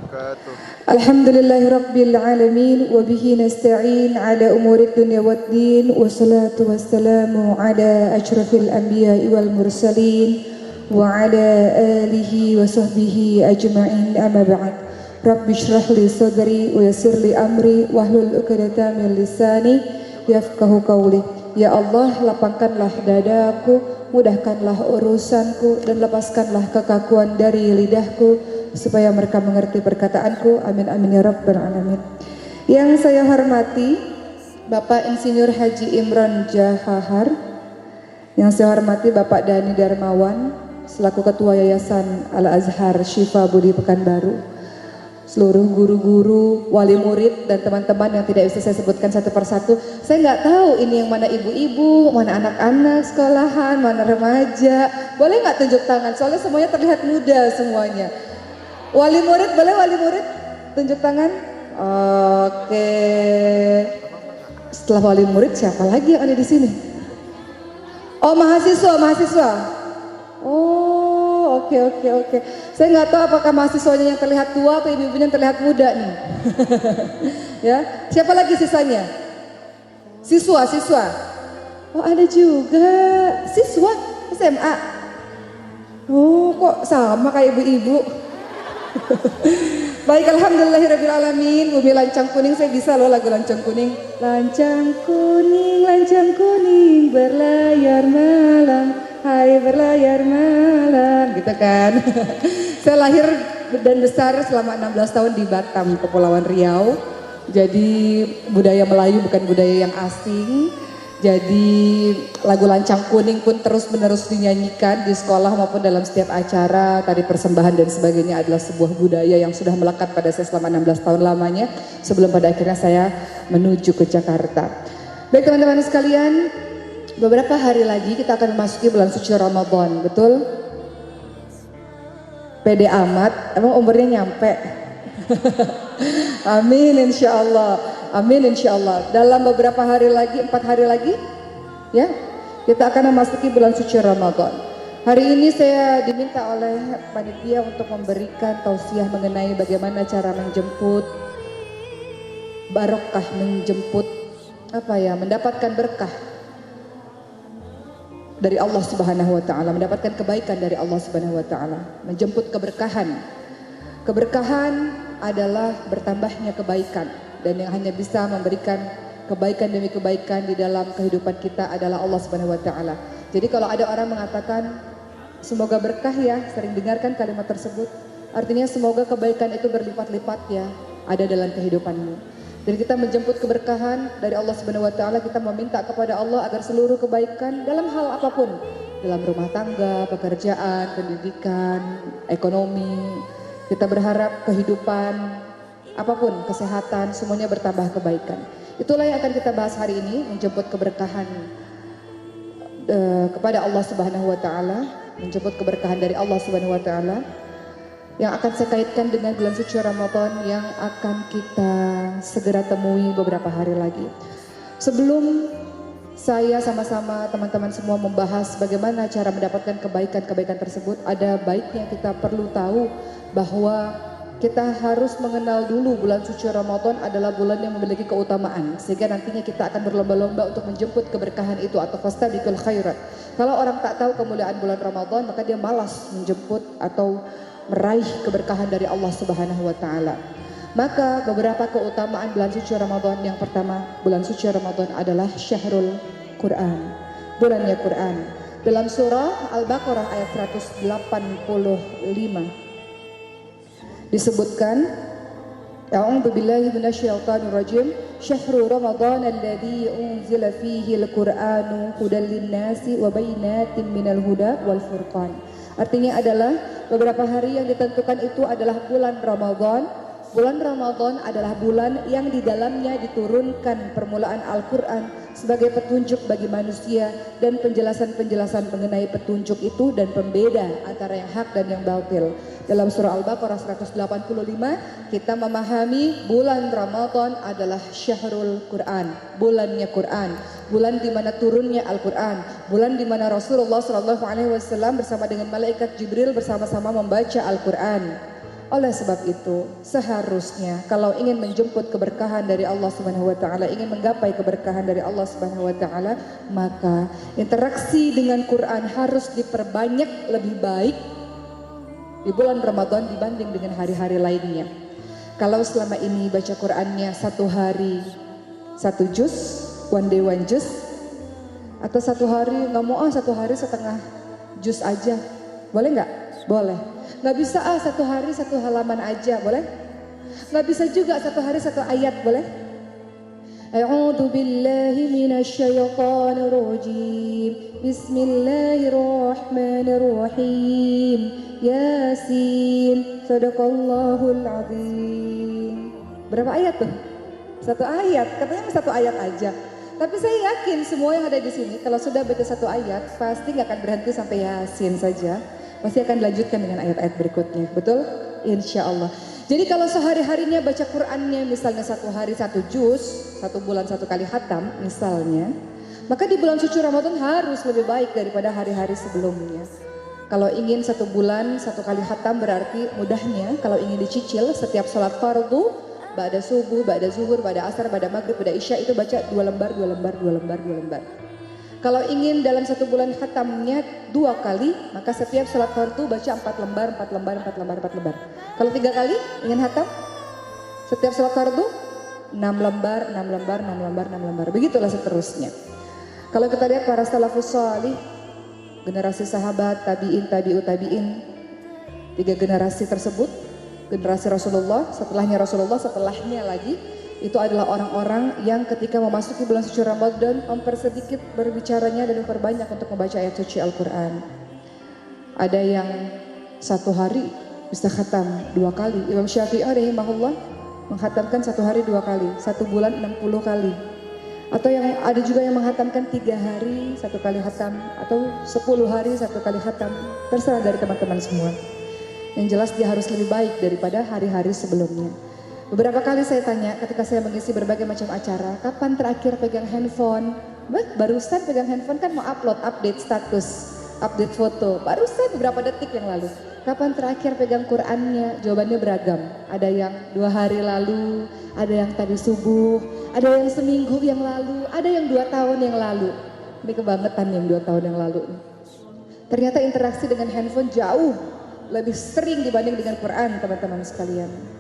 wabarakatuh. Alhamdulillahirabbil alamin wa bihi nasta'in ala umurid dunya waddin wassalatu wassalamu ala asyrafil anbiya'i wal mursalin wa ala alihi wa sahbihi ajma'in amma ba'd. Rabbi shrah li sadri wa yassir li amri wahlul 'uqdatam min lisani yafqahu qawli. Ya Allah, lapangkanlah dadaku, mudahkanlah urusanku dan lepaskanlah kekakuan dari lidahku supaya mereka mengerti perkataanku. Amin amin ya rabbal alamin. Yang saya hormati Bapak Insinyur Haji Imron Jahahar, yang saya hormati Bapak Dhani Darmawan selaku Ketua Yayasan Al-Azhar Syifa Budi Pekanbaru, seluruh guru-guru, wali murid dan teman-teman yang tidak bisa saya sebutkan satu persatu. Saya nggak tahu ini yang mana ibu-ibu, mana anak-anak sekolahan, mana remaja. Boleh nggak tunjuk tangan? Soalnya semuanya terlihat muda semuanya. Wali murid, boleh wali murid? Tunjuk tangan. Oke. Setelah wali murid siapa lagi yang ada di sini? Oh, mahasiswa. Oh, oke. Saya nggak tahu apakah mahasiswanya yang terlihat tua atau ibu-ibunya yang terlihat muda nih. Ya, siapa lagi sisanya? Siswa. Oh, ada juga siswa SMA. Oh, kok sama kayak ibu-ibu? Baik, alhamdulillahirabbil alamin. Bumi lancang kuning, saya bisa loh lagu lancang kuning. Lancang kuning berlayar malam, hai berlayar malam, gitu kan. Saya lahir dan besar selama 16 tahun di Batam, Kepulauan Riau. Jadi budaya Melayu bukan budaya yang asing. Jadi lagu lancang kuning pun terus menerus dinyanyikan di sekolah maupun dalam setiap acara, tari persembahan dan sebagainya adalah sebuah budaya yang sudah melekat pada saya selama 16 tahun lamanya sebelum pada akhirnya saya menuju ke Jakarta. Baik teman-teman sekalian, beberapa hari lagi kita akan memasuki bulan suci Ramadan, betul? Pede amat, emang umurnya nyampe? Amin insyaallah. Amin insyaallah. Dalam beberapa hari lagi, 4 hari lagi, ya, kita akan memasuki bulan suci Ramadan. Hari ini saya diminta oleh panitia untuk memberikan tausiah mengenai bagaimana cara menjemput barokah, mendapatkan berkah dari Allah Subhanahu wa taala, mendapatkan kebaikan dari Allah Subhanahu wa taala, menjemput keberkahan. Keberkahan adalah bertambahnya kebaikan, dan yang hanya bisa memberikan kebaikan demi kebaikan di dalam kehidupan kita adalah Allah Subhanahu wa taala. Jadi kalau ada orang mengatakan semoga berkah ya, sering dengarkan kalimat tersebut. Artinya semoga kebaikan itu berlipat-lipat ya ada dalam kehidupanmu. Dan kita menjemput keberkahan dari Allah Subhanahu wa taala, kita meminta kepada Allah agar seluruh kebaikan dalam hal apapun, dalam rumah tangga, pekerjaan, pendidikan, ekonomi, kita berharap kehidupan apapun, kesehatan, semuanya bertambah kebaikan. Itulah yang akan kita bahas hari ini, menjemput keberkahan kepada Allah Subhanahu wa taala, menjemput keberkahan dari Allah Subhanahu wa taala yang akan saya kaitkan dengan bulan suci Ramadan yang akan kita segera temui beberapa hari lagi. Sebelum saya sama-sama teman-teman semua membahas bagaimana cara mendapatkan kebaikan-kebaikan tersebut, ada baiknya kita perlu tahu bahwa kita harus mengenal dulu bulan suci Ramadan adalah bulan yang memiliki keutamaan, sehingga nantinya kita akan berlomba-lomba untuk menjemput keberkahan itu atau fastabiqul khairat. Kalau orang tak tahu kemuliaan bulan Ramadan, maka dia malas menjemput atau meraih keberkahan dari Allah Subhanahu wa taala. Maka beberapa keutamaan bulan suci Ramadan, yang pertama, bulan suci Ramadan adalah syahrul Quran, bulannya Quran. Dalam surah Al-Baqarah ayat 185 disebutkan, A'udzu billahi minasyaitonir rajim, syahrul Ramadan alladzi unzila fihi al-Qur'anu hudan lin-nasi wa bayyinatin minal huda wal furqan. Artinya adalah beberapa hari yang ditentukan itu adalah bulan Ramadan. Bulan Ramadan adalah bulan yang di dalamnya diturunkan permulaan Al-Quran sebagai petunjuk bagi manusia dan penjelasan-penjelasan mengenai petunjuk itu dan pembeda antara yang hak dan yang batil. Dalam surah Al-Baqarah 185 kita memahami bulan Ramadan adalah syahrul Quran, bulannya Quran, bulan di mana turunnya Al-Quran, bulan di mana Rasulullah SAW bersama dengan malaikat Jibril bersama-sama membaca Al-Quran. Oleh sebab itu, seharusnya kalau ingin menjemput keberkahan dari Allah Subhanahu wa taala, ingin menggapai keberkahan dari Allah Subhanahu wa taala, maka interaksi dengan Quran harus diperbanyak lebih baik di bulan Ramadan dibanding dengan hari-hari lainnya. Kalau selama ini baca Qurannya satu hari satu juz, one day one juz, atau satu hari nggak mau satu hari setengah juz aja, boleh nggak? Boleh. Nggak bisa satu hari satu halaman aja, boleh? Nggak bisa juga satu hari satu ayat, boleh? A'udzu billahi minasy syaithanir rajim. Bismillahirrahmanirrahim. Yasin. Shadaqallahul azim. Berapa ayat tuh? Satu ayat. Katanya satu ayat aja. Tapi saya yakin semua yang ada di sini kalau sudah baca satu ayat pasti nggak akan berhenti sampai Yasin saja. Pasti akan dilanjutkan dengan ayat-ayat berikutnya, betul? Insya Allah. Jadi kalau sehari-harinya baca Qurannya misalnya satu hari satu juz, satu bulan satu kali khatam misalnya, maka di bulan suci Ramadan harus lebih baik daripada hari-hari sebelumnya. Kalau ingin satu bulan satu kali khatam berarti mudahnya kalau ingin dicicil setiap sholat fardu, ba'da subuh, ba'da zuhur, ba'da asar, ba'da maghrib, ba'da isya itu baca 2 lembar, 2 lembar, 2 lembar, 2 lembar. Kalau ingin dalam satu bulan khatamnya 2 kali, maka setiap salat fardu baca 4 lembar, 4 lembar, 4 lembar, 4 lembar. Kalau 3 kali ingin khatam, setiap salat fardu 6 lembar, 6 lembar, 6 lembar, 6 lembar. Begitulah seterusnya. Kalau kita lihat para salafus salih, generasi sahabat, tabi'in, tabi'ut tabi'in, 3 generasi tersebut, generasi Rasulullah, setelahnya lagi, itu adalah orang-orang yang ketika memasuki bulan suci Ramadan mempersedikit berbicaranya dan memperbanyak untuk membaca ayat suci Al-Quran. Ada yang satu hari bisa khatam 2 kali. Imam Syafi'i rahimahullah menghatamkan satu hari 2 kali, satu bulan 60 kali. Atau yang ada juga yang menghatamkan 3 hari 1 kali khatam, atau 10 hari 1 kali khatam. Terserah dari teman-teman semua. Yang jelas dia harus lebih baik daripada hari-hari sebelumnya. Beberapa kali saya tanya ketika saya mengisi berbagai macam acara, kapan terakhir pegang handphone? Barusan pegang handphone kan mau update status, update foto. Barusan beberapa detik yang lalu. Kapan terakhir pegang Qurannya? Jawabannya beragam. Ada yang 2 hari lalu, ada yang tadi subuh, ada yang seminggu yang lalu, ada yang 2 tahun yang lalu. Ini kebangetan yang 2 tahun yang lalu. Ternyata interaksi dengan handphone jauh lebih sering dibanding dengan Quran, teman-teman sekalian.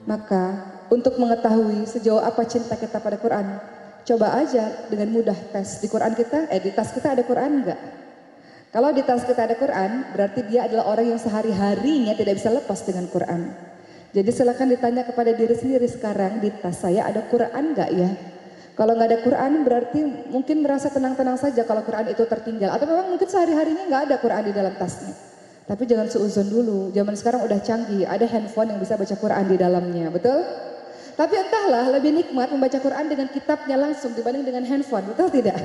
Maka untuk mengetahui sejauh apa cinta kita pada Quran, coba aja dengan mudah tes di Quran kita, di tas kita ada Quran enggak? Kalau di tas kita ada Quran, berarti dia adalah orang yang sehari-harinya tidak bisa lepas dengan Quran. Jadi silakan ditanya kepada diri sendiri sekarang, di tas saya ada Quran enggak ya? Kalau nggak ada Quran berarti mungkin merasa tenang-tenang saja kalau Quran itu tertinggal. Atau memang mungkin sehari-harinya nggak ada Quran di dalam tasnya. Tapi jangan seuzon dulu, zaman sekarang udah canggih, ada handphone yang bisa baca Quran di dalamnya, betul? Tapi entahlah lebih nikmat membaca Quran dengan kitabnya langsung dibanding dengan handphone, betul tidak?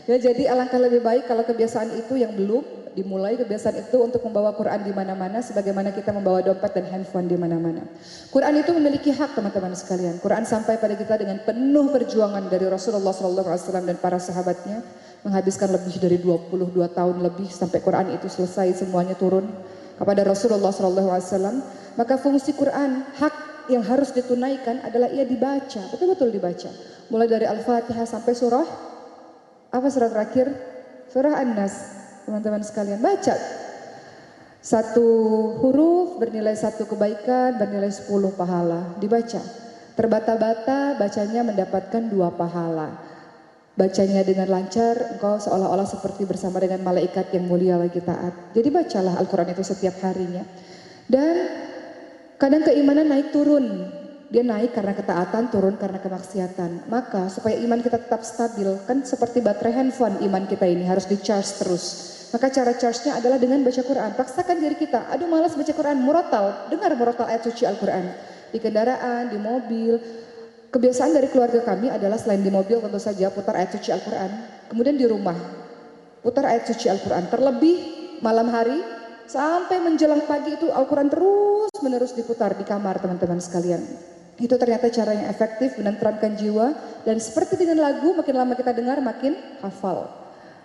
Ya, jadi alangkah lebih baik kalau kebiasaan itu yang belum dimulai, kebiasaan itu untuk membawa Quran di mana-mana sebagaimana kita membawa dompet dan handphone di mana-mana. Quran itu memiliki hak, teman-teman sekalian. Quran sampai pada kita dengan penuh perjuangan dari Rasulullah SAW dan para sahabatnya. Menghabiskan lebih dari 22 tahun lebih sampai Quran itu selesai semuanya turun kepada Rasulullah SAW. Maka fungsi Quran, hak yang harus ditunaikan adalah ia dibaca, betul-betul dibaca. Mulai dari Al-Fatihah sampai surah, apa surah terakhir? Surah An-Nas, teman-teman sekalian, baca. 1 huruf bernilai 1 kebaikan, bernilai 10 pahala, dibaca. Terbata-bata bacanya mendapatkan 2 pahala. Bacanya dengan lancar, engkau seolah-olah seperti bersama dengan malaikat yang mulia lagi taat. Jadi bacalah Al-Quran itu setiap harinya. Dan kadang keimanan naik turun. Dia naik karena ketaatan, turun karena kemaksiatan. Maka supaya iman kita tetap stabil, kan seperti baterai handphone iman kita ini harus di-charge terus. Maka cara charge-nya adalah dengan baca Quran. Paksakan diri kita, aduh malas baca Quran, murotal. Dengar murotal ayat suci Al-Quran. Di kendaraan, di mobil. Kebiasaan dari keluarga kami adalah selain di mobil tentu saja putar ayat suci Al-Quran. Kemudian di rumah putar ayat suci Al-Quran. Terlebih malam hari sampai menjelang pagi itu Al-Quran terus menerus diputar di kamar, teman-teman sekalian. Itu ternyata cara yang efektif menenteramkan jiwa. Dan seperti dengan lagu, makin lama kita dengar makin hafal.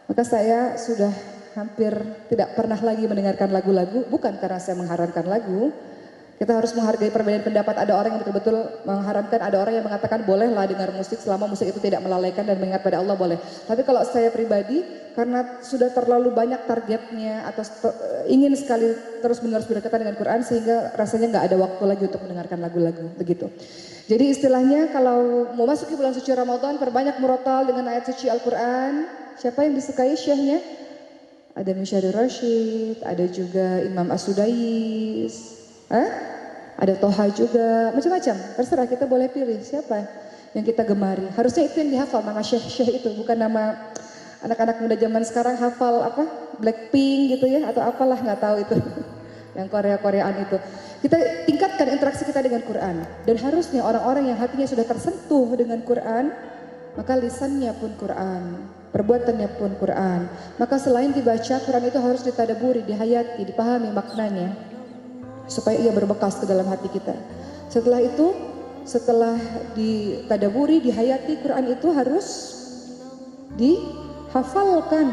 Maka saya sudah hampir tidak pernah lagi mendengarkan lagu-lagu, bukan karena saya mengharamkan lagu. Kita harus menghargai perbedaan pendapat. Ada orang yang betul-betul mengharamkan, ada orang yang mengatakan bolehlah dengar musik selama musik itu tidak melalaikan dan mengingat pada Allah, boleh. Tapi kalau saya pribadi, karena sudah terlalu banyak targetnya atau ingin sekali terus-menerus berdekatan dengan Quran, sehingga rasanya nggak ada waktu lagi untuk mendengarkan lagu-lagu, begitu. Jadi istilahnya kalau mau masuk ke bulan suci Ramadan, perbanyak murotal dengan ayat suci Al-Quran. Siapa yang disukai syekhnya? Ada Mishari Rashid, ada juga Imam As-Sudais, ada Toha juga, macam-macam. Terserah, kita boleh pilih siapa yang kita gemari. Harusnya itu yang dihafal, nama syekh-syekh itu, bukan nama anak-anak muda zaman sekarang hafal apa Blackpink gitu ya, atau apalah nggak tahu itu, yang Korea-Koreaan itu. Kita tingkatkan interaksi kita dengan Quran, dan harusnya orang-orang yang hatinya sudah tersentuh dengan Quran, maka lisannya pun Quran, perbuatannya pun Quran. Maka selain dibaca, Quran itu harus ditadaburi, dihayati, dipahami maknanya, supaya ia berbekas ke dalam hati kita. Setelah itu, setelah ditadaburi, dihayati, Quran itu harus dihafalkan.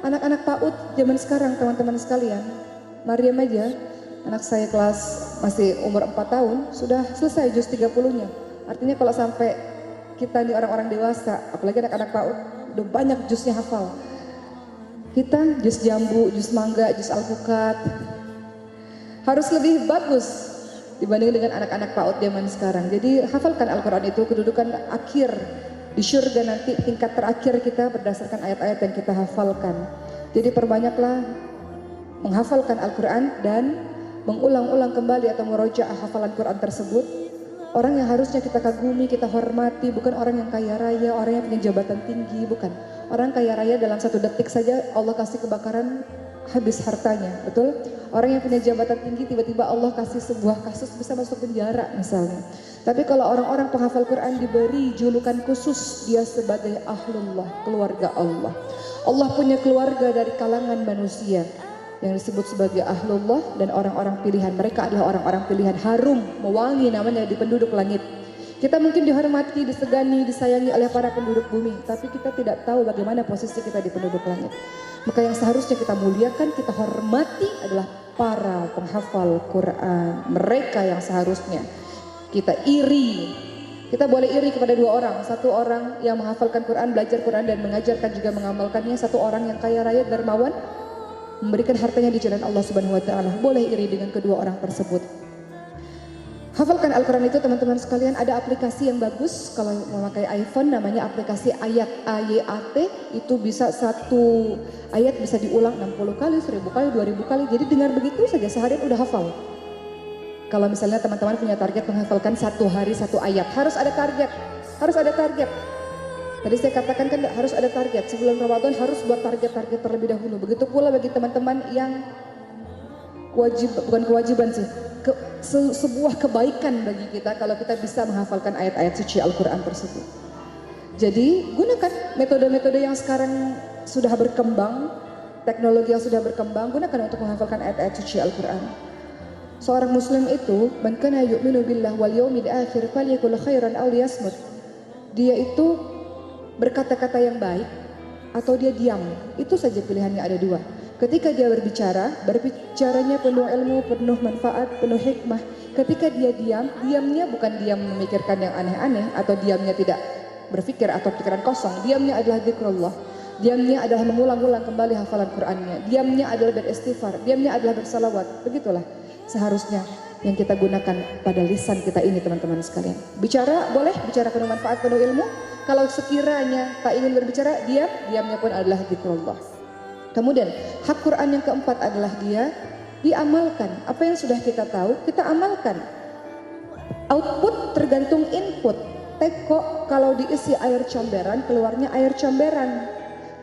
Anak-anak PAUD zaman sekarang, teman-teman sekalian, Maryam aja, anak saya kelas masih umur 4 tahun, sudah selesai juz 30-nya. Artinya kalau sampai kita nih orang-orang dewasa, apalagi anak-anak PAUD, udah banyak juznya hafal. Kita juz jambu, juz mangga, juz alpukat, harus lebih bagus dibanding dengan anak-anak PAUD zaman sekarang. Jadi hafalkan Al-Quran itu, kedudukan akhir di syurga nanti, tingkat terakhir kita berdasarkan ayat-ayat yang kita hafalkan. Jadi perbanyaklah menghafalkan Al-Quran dan mengulang-ulang kembali atau murojaah hafalan Quran tersebut. Orang yang harusnya kita kagumi, kita hormati, bukan orang yang kaya raya, orang yang punya jabatan tinggi, bukan. Orang kaya raya dalam 1 detik saja Allah kasih kebakaran, habis hartanya, betul? Orang yang punya jabatan tinggi tiba-tiba Allah kasih sebuah kasus bisa masuk penjara misalnya. Tapi kalau orang-orang penghafal Quran diberi julukan khusus, dia sebagai ahlullah, keluarga Allah. Allah punya keluarga dari kalangan manusia yang disebut sebagai ahlullah dan orang-orang pilihan. Mereka adalah orang-orang pilihan, harum, mewangi namanya di penduduk langit. Kita mungkin dihormati, disegani, disayangi oleh para penduduk bumi, tapi kita tidak tahu bagaimana posisi kita di penduduk langit. Maka yang seharusnya kita muliakan, kita hormati adalah para penghafal Quran. Mereka yang seharusnya kita iri. Kita boleh iri kepada 2 orang. 1 orang yang menghafalkan Quran, belajar Quran dan mengajarkan juga mengamalkannya. 1 orang yang kaya raya, dermawan, memberikan hartanya di jalan Allah Subhanahu wa taala. Boleh iri dengan kedua orang tersebut. Hafalkan Al-Quran itu teman-teman sekalian, ada aplikasi yang bagus kalau memakai iPhone, namanya aplikasi Ayat, AYAT. Itu bisa 1 ayat bisa diulang 60 kali, 1000 kali, 2000 kali. Jadi dengar begitu saja seharian udah hafal. Kalau misalnya teman-teman punya target menghafalkan 1 hari 1 ayat, harus ada target, harus ada target. Tadi saya katakan kan harus ada target, sebelum Ramadan harus buat target-target terlebih dahulu. Begitu pula bagi teman-teman yang bukan kewajiban sih, sebuah kebaikan bagi kita kalau kita bisa menghafalkan ayat-ayat suci Al-Quran tersebut. Jadi gunakan metode-metode yang sekarang sudah berkembang, teknologi yang sudah berkembang, gunakan untuk menghafalkan ayat-ayat suci Al-Quran. Seorang muslim itu, man kana yu'minu billah wal yaumil akhir falyakul khairan aw liyasmut. Dia itu berkata-kata yang baik atau dia diam. Itu saja pilihannya, ada 2. Ketika dia berbicara, berbicaranya penuh ilmu, penuh manfaat, penuh hikmah. Ketika dia diam, diamnya bukan diam memikirkan yang aneh-aneh atau diamnya tidak berpikir atau pikiran kosong. Diamnya adalah zikrullah. Diamnya adalah mengulang-ulang kembali hafalan Qur'annya. Diamnya adalah beristighfar. Diamnya adalah bersalawat. Begitulah seharusnya yang kita gunakan pada lisan kita ini, teman-teman sekalian. Bicara boleh, bicara penuh manfaat, penuh ilmu. Kalau sekiranya tak ingin berbicara, diamnya pun adalah zikrullah. Kemudian hak Quran yang keempat adalah dia diamalkan. Apa yang sudah kita tahu, kita amalkan. Output tergantung input. Teko kalau diisi air comberan, keluarnya air comberan.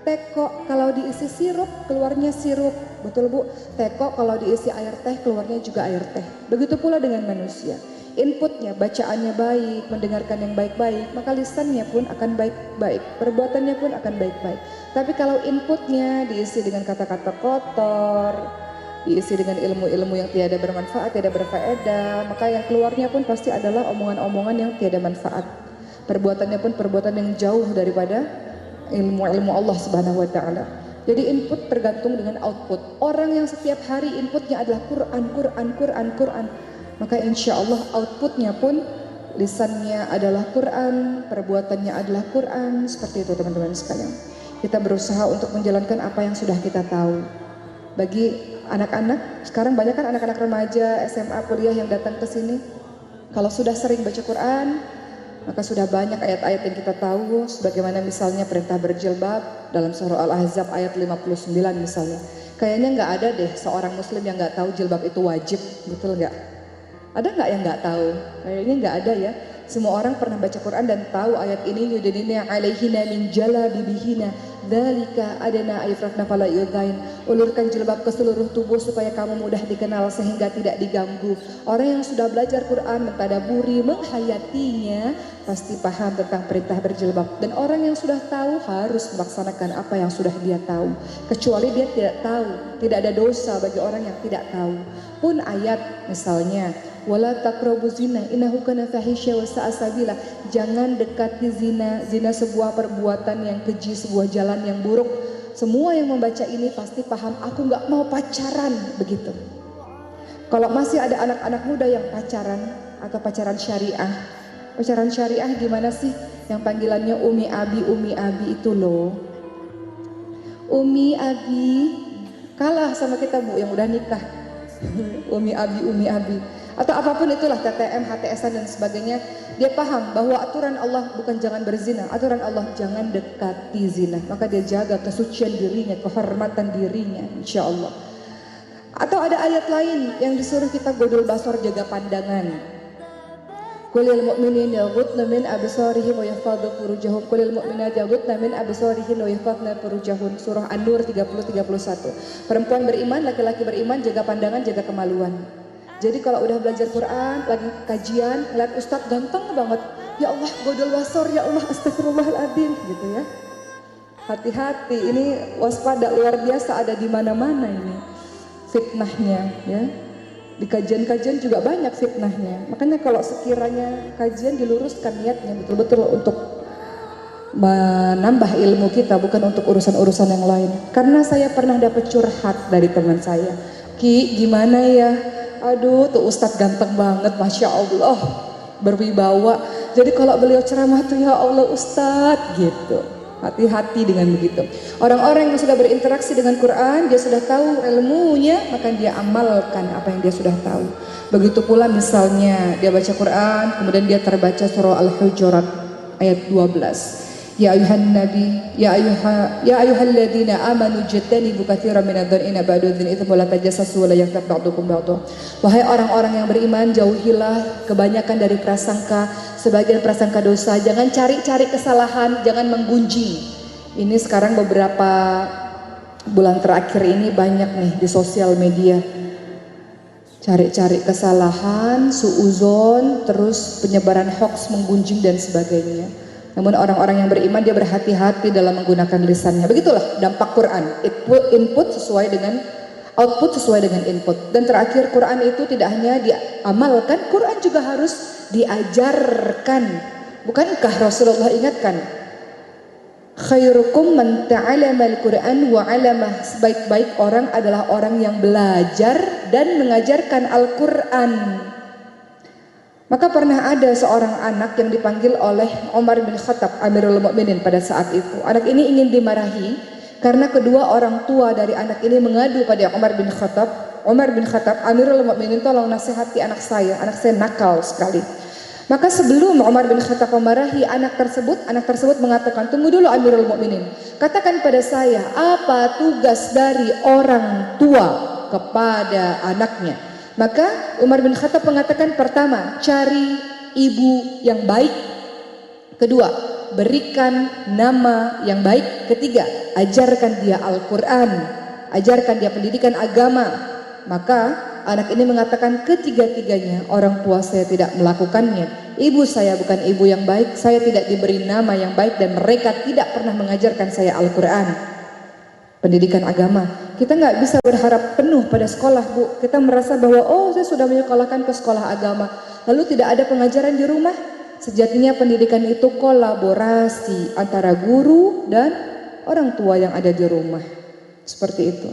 Teko kalau diisi sirup, keluarnya sirup. Betul Bu? Teko kalau diisi air teh, keluarnya juga air teh. Begitu pula dengan manusia. Inputnya, bacaannya baik, mendengarkan yang baik-baik, maka lisannya pun akan baik-baik, perbuatannya pun akan baik-baik. Tapi kalau inputnya diisi dengan kata-kata kotor, diisi dengan ilmu-ilmu yang tiada bermanfaat, tiada berfaedah, maka yang keluarnya pun pasti adalah omongan-omongan yang tiada manfaat. Perbuatannya pun perbuatan yang jauh daripada ilmu-ilmu Allah Subhanahu wa taala. Jadi input tergantung dengan output. Orang yang setiap hari inputnya adalah Quran, maka insya Allah outputnya pun lisannya adalah Quran, perbuatannya adalah Quran. Seperti itu teman-teman sekalian. Kita berusaha untuk menjalankan apa yang sudah kita tahu. Bagi anak-anak, sekarang banyak kan anak-anak remaja, SMA, kuliah yang datang ke sini. Kalau sudah sering baca Quran, maka sudah banyak ayat-ayat yang kita tahu, sebagaimana misalnya perintah berjilbab dalam surah Al-Ahzab ayat 59 misalnya. Kayaknya nggak ada deh seorang muslim yang nggak tahu jilbab itu wajib, betul nggak? Ada nggak yang nggak tahu? Kayaknya nggak ada ya. Semua orang pernah baca Quran dan tahu ayat ini, yudinina alaihina min jalabibihina dzalika adana ayfrafna fala yudain. Ulurkan jilbab ke seluruh tubuh supaya kamu mudah dikenal sehingga tidak diganggu. Orang yang sudah belajar Quran, mentadaburi, menghayatinya pasti paham tentang perintah berjilbab. Dan orang yang sudah tahu harus melaksanakan apa yang sudah dia tahu. Kecuali dia tidak tahu, tidak ada dosa bagi orang yang tidak tahu. Pun ayat misalnya wala taqrabu zina innahu kana fahisya wa sa'a sabila. Jangan dekati zina. Zina sebuah perbuatan yang keji, sebuah jalan yang buruk. Semua yang membaca ini pasti paham, aku nggak mau pacaran, begitu. Kalau masih ada anak-anak muda yang pacaran atau pacaran syariah. Pacaran syariah gimana sih? Yang panggilannya Umi Abi itu loh. Umi Abi kalah sama kita Bu yang udah nikah. Umi Abi atau apapun itulah, TTM, HTSan dan sebagainya. Dia paham bahwa aturan Allah bukan jangan berzina, aturan Allah jangan dekati zina. Maka dia jaga kesucian dirinya, kehormatan dirinya, insya Allah. Atau ada ayat lain yang disuruh kita godol basor, jaga pandangan. Qulil mu'minin yaghudna min absarihim wa yahfadhu furujahum. Qulil mu'minat yaghudna min absarihim wa yahfadhna furujahum. Surah An-Nur 30-31. Perempuan beriman, laki-laki beriman, jaga pandangan, jaga kemaluan. Jadi kalau udah belajar Quran, lagi kajian, ngeliat Ustadz ganteng banget, ya Allah godol basor, ya Allah astagfirullahaladzim, gitu ya. Hati-hati, ini waspada luar biasa, ada di mana-mana ini fitnahnya, ya. Di kajian-kajian juga banyak fitnahnya. Makanya kalau sekiranya kajian diluruskan niatnya betul-betul untuk menambah ilmu kita, bukan untuk urusan-urusan yang lain. Karena saya pernah dapat curhat dari teman saya, Ki, gimana ya? Aduh, tuh Ustadz ganteng banget, Masya Allah, berwibawa. Jadi kalau beliau ceramah tuh ya Allah Ustadz gitu. Hati-hati dengan begitu. Orang-orang yang sudah berinteraksi dengan Quran, dia sudah tahu ilmunya, maka dia amalkan apa yang dia sudah tahu. Begitu pula misalnya dia baca Quran, kemudian dia terbaca surah Al-Hujurat ayat 12. Ya ayuhan nabi, ya ayuhalladzina amanu jtanibu katsiran minadh-dhanni ba'dudhin itsmu la tajassasu wa la yaghtab ba'dukum ba'dha. Wahai orang-orang yang beriman, jauhilah kebanyakan dari prasangka, sebagian prasangka dosa. Jangan cari-cari kesalahan, jangan menggunjing. Ini sekarang beberapa bulan terakhir ini banyak nih di sosial media. Cari-cari kesalahan, suuzon, terus penyebaran hoax, menggunjing dan sebagainya. Namun orang-orang yang beriman dia berhati-hati dalam menggunakan lisannya. Begitulah dampak Quran. Input sesuai dengan output, sesuai dengan input. Dan terakhir, Quran itu tidak hanya diamalkan, Quran juga harus diajarkan. Bukankah Rasulullah ingatkan? Khairukum man ta'allama al-Quran wa 'allamah. Sebaik-baik orang adalah orang yang belajar dan mengajarkan Al-Quran. Maka pernah ada seorang anak yang dipanggil oleh Umar bin Khattab, Amirul Mukminin pada saat itu. Anak ini ingin dimarahi karena kedua orang tua dari anak ini mengadu pada Umar bin Khattab. Umar bin Khattab, Amirul Mukminin, tolong nasihati anak saya nakal sekali. Maka sebelum Umar bin Khattab memarahi anak tersebut mengatakan, tunggu dulu Amirul Mukminin, katakan pada saya apa tugas dari orang tua kepada anaknya. Maka Umar bin Khattab mengatakan, pertama, cari ibu yang baik. Kedua, berikan nama yang baik. Ketiga, ajarkan dia Al-Quran, ajarkan dia pendidikan agama. Maka anak ini mengatakan, ketiga-tiganya orang tua saya tidak melakukannya. Ibu saya bukan ibu yang baik, saya tidak diberi nama yang baik, dan mereka tidak pernah mengajarkan saya Al-Quran, pendidikan agama. Kita nggak bisa berharap penuh pada sekolah, Bu. Kita merasa bahwa saya sudah menyekolahkan ke sekolah agama, lalu tidak ada pengajaran di rumah. Sejatinya pendidikan itu kolaborasi antara guru dan orang tua yang ada di rumah. Seperti itu.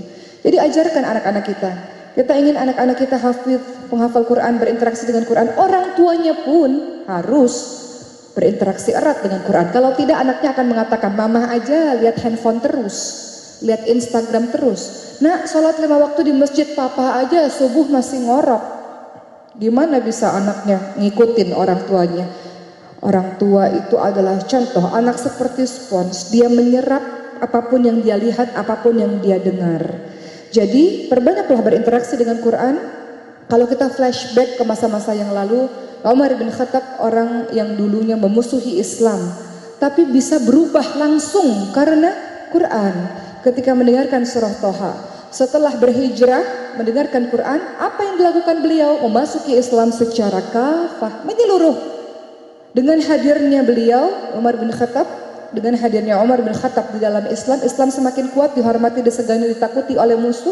Jadi ajarkan anak-anak kita. Kita ingin anak-anak kita hafidh, penghafal Quran, berinteraksi dengan Quran. Orang tuanya pun harus berinteraksi erat dengan Quran. Kalau tidak, anaknya akan mengatakan, mama aja lihat handphone terus, lihat Instagram terus. Nak, sholat 5 waktu di masjid, papa aja subuh masih ngorok. Gimana bisa anaknya ngikutin orang tuanya? Orang tua itu adalah contoh, anak seperti spons, dia menyerap apapun yang dia lihat, apapun yang dia dengar. Jadi perbanyaklah berinteraksi dengan Quran. Kalau kita flashback ke masa-masa yang lalu, Umar bin Khattab orang yang dulunya memusuhi Islam, tapi bisa berubah langsung karena Quran. Ketika mendengarkan surah Toha, setelah berhijrah mendengarkan Quran, apa yang dilakukan beliau? Memasuki Islam secara kafah, menyeluruh. Dengan hadirnya beliau, Umar bin Khattab, dengan hadirnya Umar bin Khattab di dalam Islam, Islam semakin kuat, dihormati, disegani, ditakuti oleh musuh.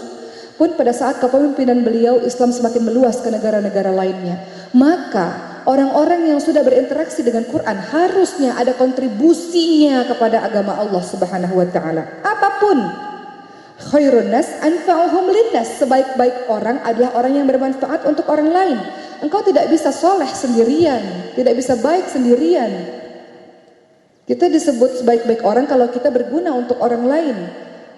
Pun pada saat kepemimpinan beliau, Islam semakin meluas ke negara-negara lainnya. Maka orang-orang yang sudah berinteraksi dengan Quran harusnya ada kontribusinya kepada agama Allah Subhanahu wa taala. Apapun. Khairun nas anfa'uhum linnas. Sebaik-baik orang adalah orang yang bermanfaat untuk orang lain. Engkau tidak bisa soleh sendirian, tidak bisa baik sendirian. Kita disebut sebaik-baik orang kalau kita berguna untuk orang lain.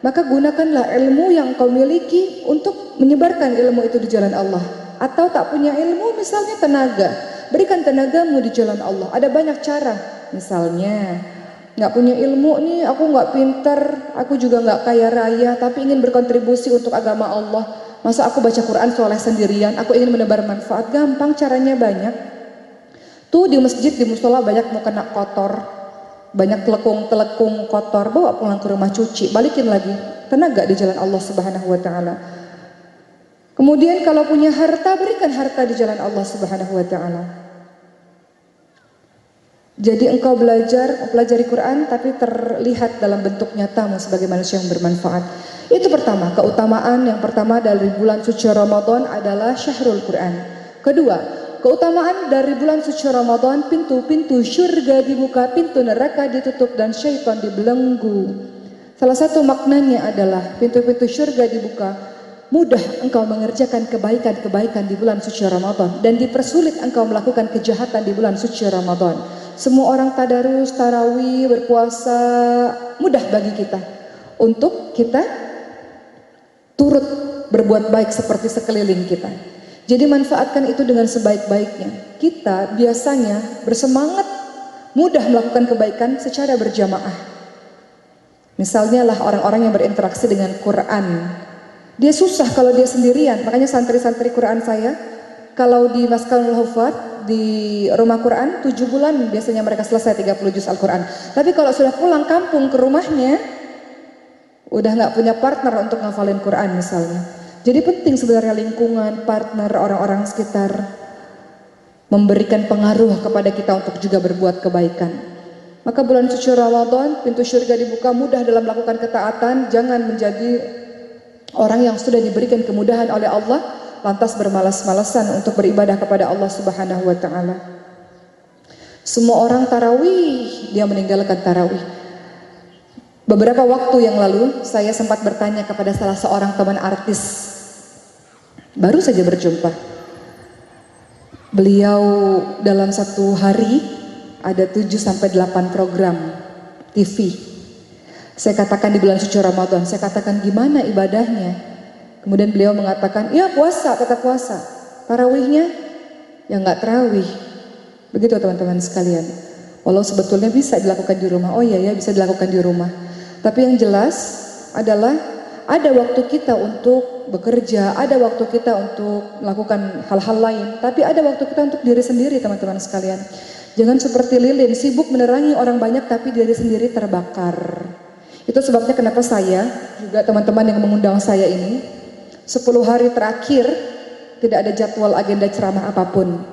Maka gunakanlah ilmu yang kau miliki untuk menyebarkan ilmu itu di jalan Allah. Atau tak punya ilmu, misalnya tenaga, berikan tenagamu di jalan Allah. Ada banyak cara. Misalnya nggak punya ilmu nih, aku nggak pintar, aku juga nggak kaya raya, tapi ingin berkontribusi untuk agama Allah. Masa aku baca Quran soleh sendirian, aku ingin menebar manfaat. Gampang, caranya banyak. Tuh di masjid, di musola banyak mau kena kotor, banyak telekung kotor, bawa pulang ke rumah cuci, balikin lagi, tenaga di jalan Allah Subhanahu wa taala. Kemudian kalau punya harta, berikan harta di jalan Allah Subhanahu wa taala. Jadi engkau pelajari Quran tapi terlihat dalam bentuk nyatamu sebagai manusia yang bermanfaat. Itu pertama, keutamaan yang pertama dari bulan suci Ramadan adalah Syahrul Quran. Kedua, keutamaan dari bulan suci Ramadan, pintu-pintu syurga dibuka, pintu neraka ditutup dan syaitan dibelenggu. Salah satu maknanya adalah pintu-pintu syurga dibuka, mudah engkau mengerjakan kebaikan-kebaikan di bulan suci Ramadan dan dipersulit engkau melakukan kejahatan di bulan suci Ramadan. Semua orang tadarus, tarawih, berpuasa, mudah bagi kita untuk kita turut berbuat baik seperti sekeliling kita. Jadi manfaatkan itu dengan sebaik-baiknya. Kita biasanya bersemangat mudah melakukan kebaikan secara berjamaah. Misalnya lah orang-orang yang berinteraksi dengan Quran. Dia susah kalau dia sendirian. Makanya santri-santri Quran saya, kalau di Maskanul Hufat, di rumah Quran, 7 bulan biasanya mereka selesai 30 juz Al-Quran. Tapi kalau sudah pulang kampung ke rumahnya, udah gak punya partner untuk ngafalin Quran misalnya. Jadi penting sebenarnya lingkungan, partner, orang-orang sekitar memberikan pengaruh kepada kita untuk juga berbuat kebaikan. Maka bulan suci Ramadan, pintu surga dibuka, mudah dalam melakukan ketaatan. Jangan menjadi orang yang sudah diberikan kemudahan oleh Allah, lantas bermalas-malasan untuk beribadah kepada Allah Subhanahu wa taala. Semua orang tarawih, dia meninggalkan tarawih. Beberapa waktu yang lalu saya sempat bertanya kepada salah seorang teman artis, baru saja berjumpa. Beliau dalam satu hari ada 7-8 program TV. Saya katakan di bulan suci Ramadan, saya katakan gimana ibadahnya? Kemudian beliau mengatakan, ya puasa, tetap puasa. Tarawihnya, ya nggak tarawih. Begitu teman-teman sekalian. Walau sebetulnya bisa dilakukan di rumah. Oh iya ya, bisa dilakukan di rumah. Tapi yang jelas adalah ada waktu kita untuk bekerja, ada waktu kita untuk melakukan hal-hal lain, tapi ada waktu kita untuk diri sendiri teman-teman sekalian. Jangan seperti lilin, sibuk menerangi orang banyak tapi diri sendiri terbakar. Itu sebabnya kenapa saya, juga teman-teman yang mengundang saya ini, 10 hari terakhir tidak ada jadwal agenda ceramah apapun.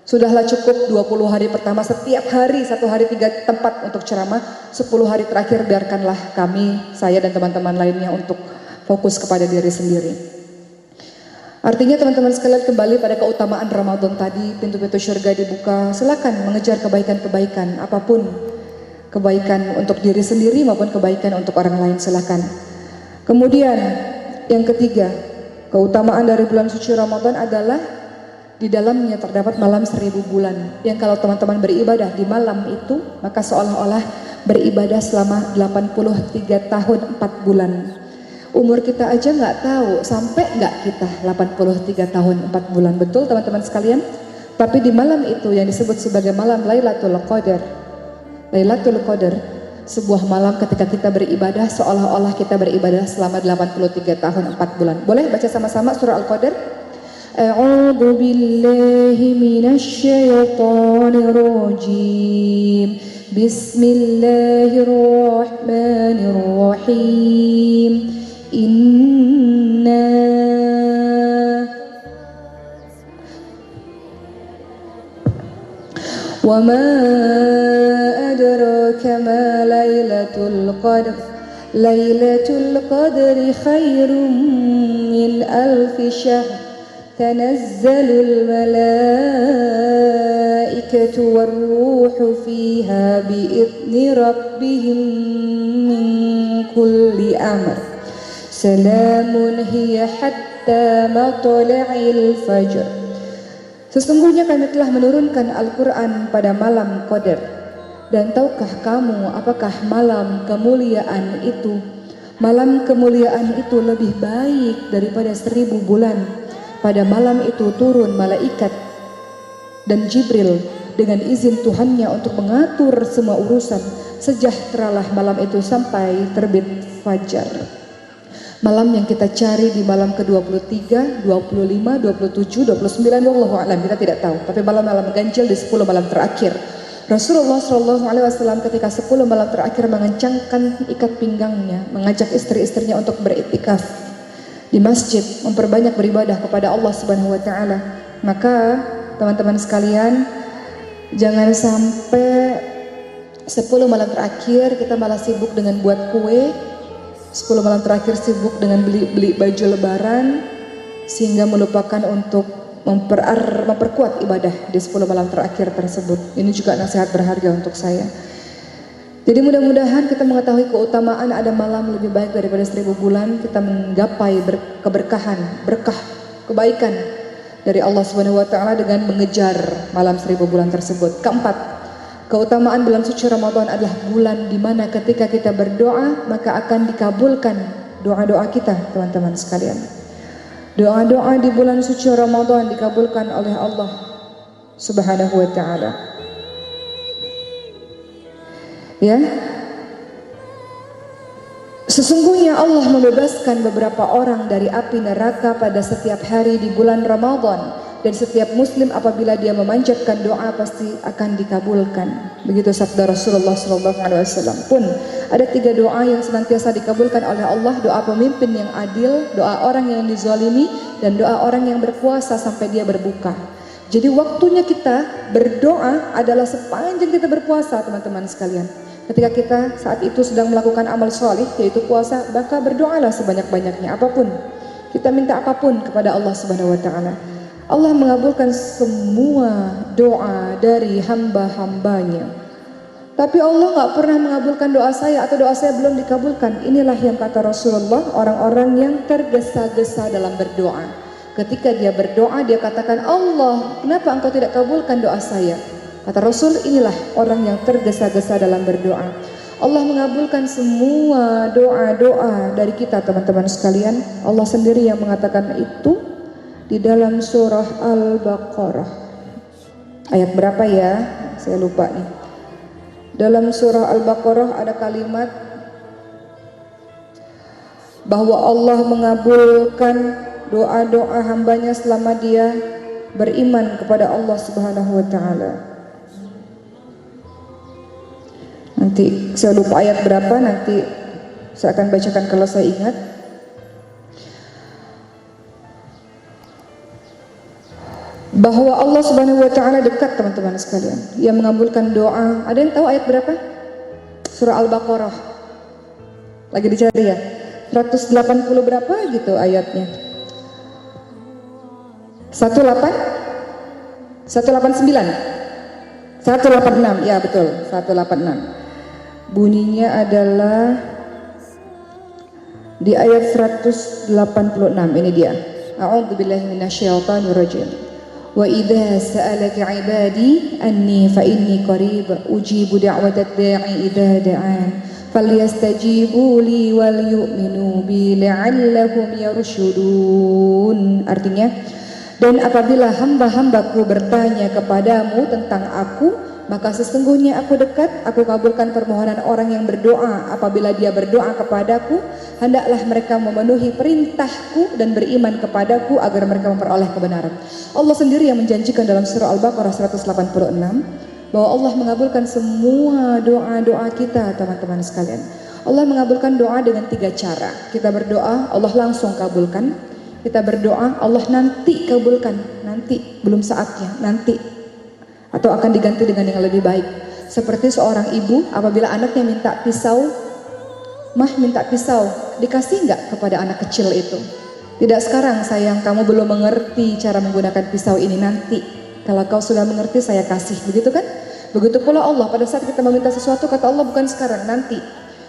Sudahlah cukup 20 hari pertama setiap hari, 1 hari 3 tempat untuk ceramah. 10 hari terakhir biarkanlah kami, saya dan teman-teman lainnya untuk fokus kepada diri sendiri. Artinya teman-teman sekalian, kembali pada keutamaan Ramadan tadi, pintu-pintu surga dibuka. Silakan mengejar kebaikan-kebaikan, apapun. Kebaikan untuk diri sendiri maupun kebaikan untuk orang lain, silakan. Kemudian yang ketiga, keutamaan dari bulan suci Ramadan adalah di dalamnya terdapat malam 1000 bulan. Yang kalau teman-teman beribadah di malam itu, maka seolah-olah beribadah selama 83 tahun 4 bulan. Umur kita aja nggak tahu sampai nggak kita 83 tahun 4 bulan. Betul teman-teman sekalian? Tapi di malam itu yang disebut sebagai malam Lailatul Qadar. Lailatul Qadar, sebuah malam ketika kita beribadah seolah-olah kita beribadah selama 83 tahun 4 bulan. Boleh baca sama-sama surah Al-Qadar? A'udzu billahi minasy syaithanir rajim. Bismillahirrahmanirrahim. Inna wa ma adraka ma lailatul qadr. Lailatul qadri khairum min alfi syahr. Tanazzalul malaikatu warruhu fiha biidzni rabbihim min kulli amr. Salamun hiya hatta matla'il fajr. Sesungguhnya kami telah menurunkan Al-Quran pada malam Qadar. Dan tahukah kamu apakah malam kemuliaan itu? Malam kemuliaan itu lebih baik daripada 1000 bulan. Pada malam itu turun malaikat dan Jibril dengan izin Tuhannya untuk mengatur semua urusan. Sejahteralah malam itu sampai terbit fajar. Malam yang kita cari di malam ke-23, 25, 27, 29, wallahu a'lam, kita tidak tahu. Tapi malam-malam ganjil di 10 malam terakhir. Rasulullah SAW ketika 10 malam terakhir mengencangkan ikat pinggangnya, mengajak istri-istrinya untuk beriktikaf di masjid, memperbanyak beribadah kepada Allah Subhanahu wa taala. Maka teman-teman sekalian, jangan sampai 10 malam terakhir kita malah sibuk dengan buat kue, 10 malam terakhir sibuk dengan beli baju lebaran, sehingga melupakan untuk memperkuat ibadah di 10 malam terakhir tersebut. Ini juga nasihat berharga untuk saya. Jadi mudah-mudahan kita mengetahui keutamaan ada malam lebih baik daripada 1000 bulan. Kita menggapai keberkahan, berkah, kebaikan dari Allah Subhanahu wa taala dengan mengejar malam 1000 bulan tersebut. Keempat, keutamaan bulan suci Ramadan adalah bulan di mana ketika kita berdoa maka akan dikabulkan doa-doa kita, teman-teman sekalian. Doa-doa di bulan suci Ramadan dikabulkan oleh Allah Subhanahu wa taala. Ya, sesungguhnya Allah membebaskan beberapa orang dari api neraka pada setiap hari di bulan Ramadan, dan setiap muslim apabila dia memanjatkan doa pasti akan dikabulkan. Begitu sabda Rasulullah SAW. Pun ada 3 doa yang senantiasa dikabulkan oleh Allah: doa pemimpin yang adil, doa orang yang dizalimi, dan doa orang yang berpuasa sampai dia berbuka. Jadi waktunya kita berdoa adalah sepanjang kita berpuasa, teman-teman sekalian. Ketika kita saat itu sedang melakukan amal soleh, yaitu puasa, maka berdoalah sebanyak-banyaknya, apapun. Kita minta apapun kepada Allah Subhanahu wa taala. Allah mengabulkan semua doa dari hamba-hambanya. Tapi Allah nggak pernah mengabulkan doa saya atau doa saya belum dikabulkan. Inilah yang kata Rasulullah, orang-orang yang tergesa-gesa dalam berdoa. Ketika dia berdoa, dia katakan, Allah, kenapa engkau tidak kabulkan doa saya? Kata Rasul, inilah orang yang tergesa-gesa dalam berdoa. Allah mengabulkan semua doa-doa dari kita, teman-teman sekalian. Allah sendiri yang mengatakan itu di dalam surah Al-Baqarah. Ayat berapa ya? Saya lupa nih. Dalam surah Al-Baqarah ada kalimat bahwa Allah mengabulkan doa-doa hambanya selama dia beriman kepada Allah Subhanahu wa taala. Nanti saya lupa ayat berapa, nanti saya akan bacakan kalau saya ingat. Bahwa Allah Subhanahu wa taala dekat, teman-teman sekalian. Ia mengabulkan doa. Ada yang tahu ayat berapa? Surah Al-Baqarah. Lagi dicari ya. 180 berapa gitu ayatnya? 189 186, ya betul, 186. Bunyinya adalah Di ayat 186 ini dia. A'udzubillahi minasyaitonirrajim. Wa idza sa'alaka 'ibadi anni fa inni qarib ujibu da'watad da'i idza da'an falyastajibu li wal yu'minu bi la'allahum yarshudun. Artinya, dan apabila hamba-hambaku bertanya kepadamu tentang aku, maka sesungguhnya aku dekat, aku kabulkan permohonan orang yang berdoa. Apabila dia berdoa kepadaku, hendaklah mereka memenuhi perintahku dan beriman kepadaku agar mereka memperoleh kebenaran. Allah sendiri yang menjanjikan dalam surah Al-Baqarah 186 bahwa Allah mengabulkan semua doa-doa kita, teman-teman sekalian. Allah mengabulkan doa dengan 3 cara. Kita berdoa, Allah langsung kabulkan. Kita berdoa, Allah nanti kabulkan, nanti, belum saatnya, nanti, atau akan diganti dengan yang lebih baik. Seperti seorang ibu apabila anaknya minta pisau, mah minta pisau, dikasih nggak kepada anak kecil itu? Tidak sekarang sayang, kamu belum mengerti cara menggunakan pisau ini, nanti. Kalau kau sudah mengerti saya kasih, begitu kan? Begitu pula Allah, pada saat kita meminta sesuatu kata Allah bukan sekarang, nanti.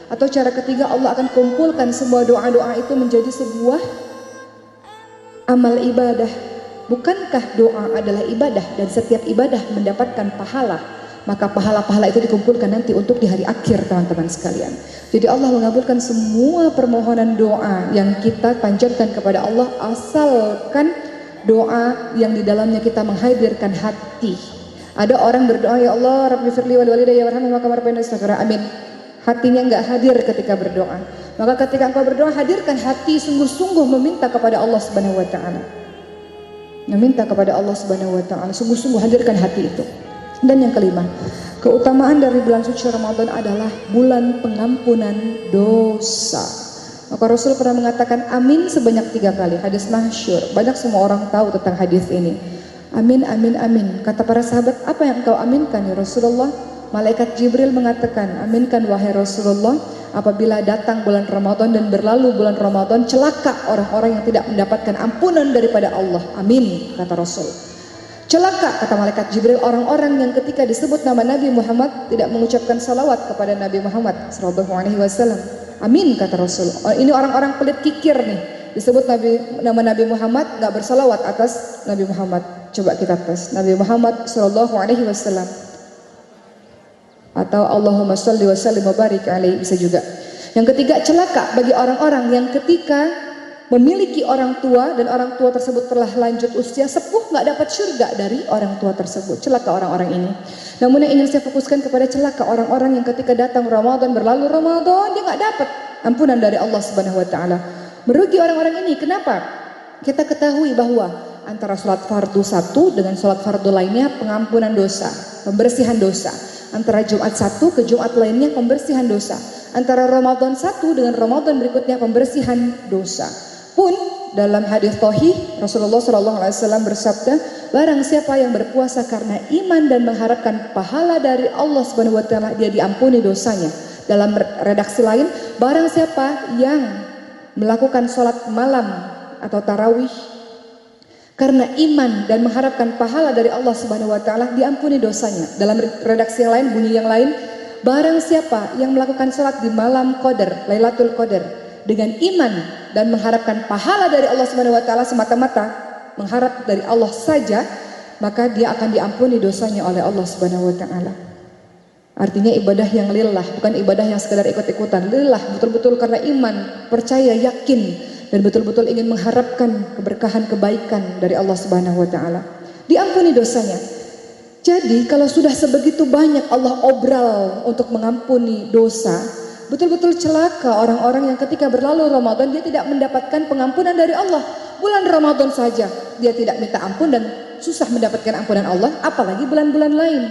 Atau cara ketiga, Allah akan kumpulkan semua doa-doa itu menjadi sebuah amal ibadah. Bukankah doa adalah ibadah dan setiap ibadah mendapatkan pahala? Maka pahala-pahala itu dikumpulkan nanti untuk di hari akhir, teman-teman sekalian. Jadi Allah mengabulkan semua permohonan doa yang kita panjatkan kepada Allah, asalkan doa yang di dalamnya kita menghadirkan hati. Ada orang berdoa, ya Allah Rabbi firli wal walidayya warhamhuma kama rabbayani shaghira, amin. Hatinya enggak hadir ketika berdoa. Maka ketika engkau berdoa, hadirkan hati sungguh-sungguh meminta kepada Allah Subhanahu wa taala. Meminta kepada Allah Subhanahu wa taala, sungguh-sungguh hadirkan hati itu. Dan yang kelima, keutamaan dari bulan suci Ramadan adalah bulan pengampunan dosa. Maka Rasul pernah mengatakan amin sebanyak 3 kali. Hadis masyhur, banyak semua orang tahu tentang hadis ini. Amin, amin, amin. Kata para sahabat, apa yang engkau aminkan ya Rasulullah? Malaikat Jibril mengatakan, aminkan wahai Rasulullah, apabila datang bulan Ramadan dan berlalu bulan Ramadan, celaka orang-orang yang tidak mendapatkan ampunan daripada Allah. Amin, kata Rasul. Celaka, kata malaikat Jibril, orang-orang yang ketika disebut nama Nabi Muhammad tidak mengucapkan salawat kepada Nabi Muhammad sallallahu alaihi wasallam. Amin, kata Rasul. Ini orang-orang pelit kikir nih. Disebut nama Nabi Muhammad, nggak bersalawat atas Nabi Muhammad. Coba kita tes. Nabi Muhammad sallallahu alaihi wasallam. Atau Allahumma sholli wa sallim wa barik alaihi, bisa juga. Yang ketiga, celaka bagi orang-orang yang ketika memiliki orang tua dan orang tua tersebut telah lanjut usia sepuh, nggak dapat surga dari orang tua tersebut. Celaka orang-orang ini. Namun yang ingin saya fokuskan kepada celaka orang-orang yang ketika datang Ramadan, berlalu Ramadan, dia nggak dapat ampunan dari Allah Subhanahu wa taala. Merugi orang-orang ini. Kenapa? Kita ketahui bahwa antara sholat fardu satu dengan sholat fardu lainnya pengampunan dosa, pembersihan dosa. Antara Jumat satu ke Jumat lainnya pembersihan dosa. Antara Ramadan satu dengan Ramadan berikutnya pembersihan dosa. Pun dalam hadis sahih Rasulullah SAW bersabda, barang siapa yang berpuasa karena iman dan mengharapkan pahala dari Allah Subhanahu wa taala, dia diampuni dosanya. Dalam redaksi lain, barang siapa yang melakukan sholat malam atau tarawih karena iman dan mengharapkan pahala dari Allah Subhanahu wa taala, diampuni dosanya. Dalam redaksi yang lain, bunyi yang lain, barang siapa yang melakukan salat di malam Qadar, Lailatul Qadar, dengan iman dan mengharapkan pahala dari Allah Subhanahu wa taala, semata-mata mengharap dari Allah saja, maka dia akan diampuni dosanya oleh Allah Subhanahu wa taala. Artinya ibadah yang lillah, bukan ibadah yang sekedar ikut-ikutan. Lillah, betul-betul karena iman, percaya, yakin, dan betul-betul ingin mengharapkan keberkahan, kebaikan dari Allah Subhanahu wa taala. Diampuni dosanya. Jadi kalau sudah sebegitu banyak Allah obral untuk mengampuni dosa, betul-betul celaka orang-orang yang ketika berlalu Ramadan dia tidak mendapatkan pengampunan dari Allah. Bulan Ramadan saja dia tidak minta ampun dan susah mendapatkan ampunan Allah, apalagi bulan-bulan lain.